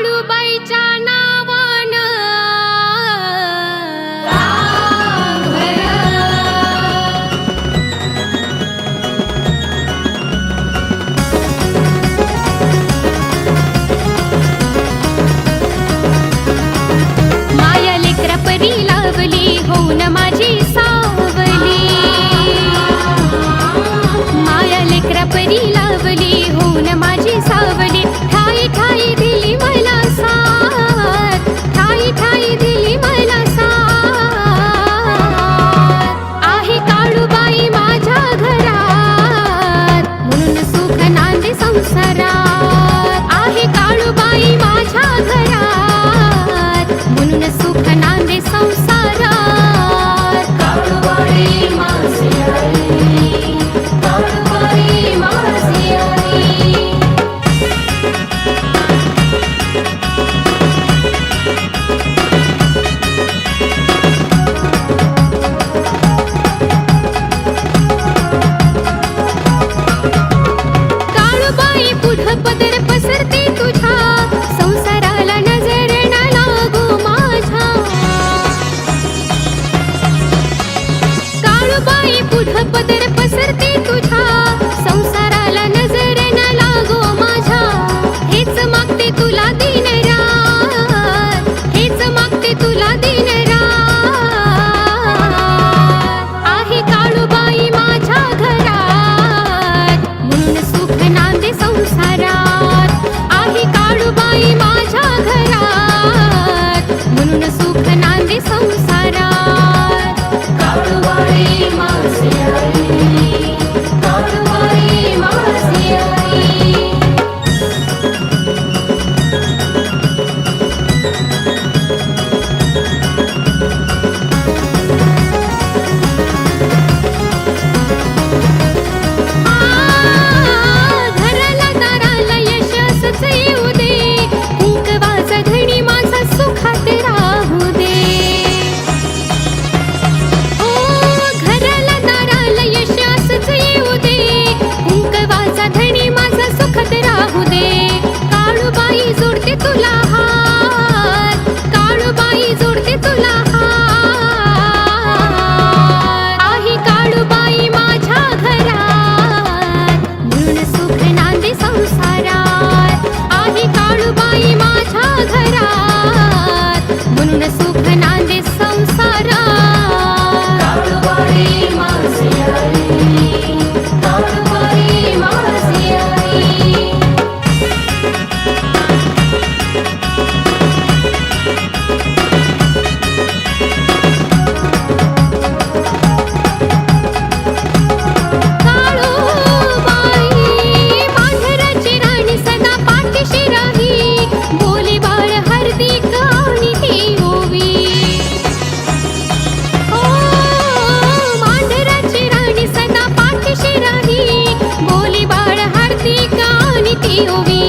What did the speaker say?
काळूबाईच्या नावानं माया लेकरा परी लावली होऊन माझी सावली माया लेकरा परी लावली होऊन माझी सावली ठाई ठाई दिली मला साथ ठाई ठाई दिली मला साथ आहे काळूबाई माझ्या घरात म्हणून सुख नांदे संसारात आहे काळूबाई माझ्या घरात म्हणून सुख नांदे संसारात काळूबाई माझी आई काळूबाई माझी आई काळूबाई पुढं पदर पसरते तुझ्या संसाराला नजर न लागू माझ्या काळूबाई पुढं पदर पसरते तुझ्या संसाराला नजर न लागू माझ्या हेच मागते तुला दिन रात हेच मागते तुला दिन रात आहे काळूबाई माझ्या घरात म्हणून सुख नांदे संसारात आहे काळूबाई माझ्या घरात म्हणून सुख नांदे संसारात काळूबाई माझी आई काळूबाई माझी आई घराला दाराला यश असंच येऊ दे कुंकवाचा धणी माझा सुखात राहू दे ओ घराला दाराला यश असंच येऊ दे कुंकवाचा धणी माझा सुखात राहू दे काळूबाई जोडते तुला हात काळूबाई जोडते तुला हात आहे काळूबाई माझ्या घरात म्हणून सुख नांदे संसारात आहे काळूबाई माझ्या घरात म्हणून सुख नांदे संसारात काळूबाई माझी आई काळूबाई माझी आई काळूबाई मांढराची राणी सदा पाठीशी राही बोली बाळ हार्दिक आणि ती ओवी ओ मांढराची राणी सदा पाठीशी राही बोली बाळ हार्दिक आणि ती ओवी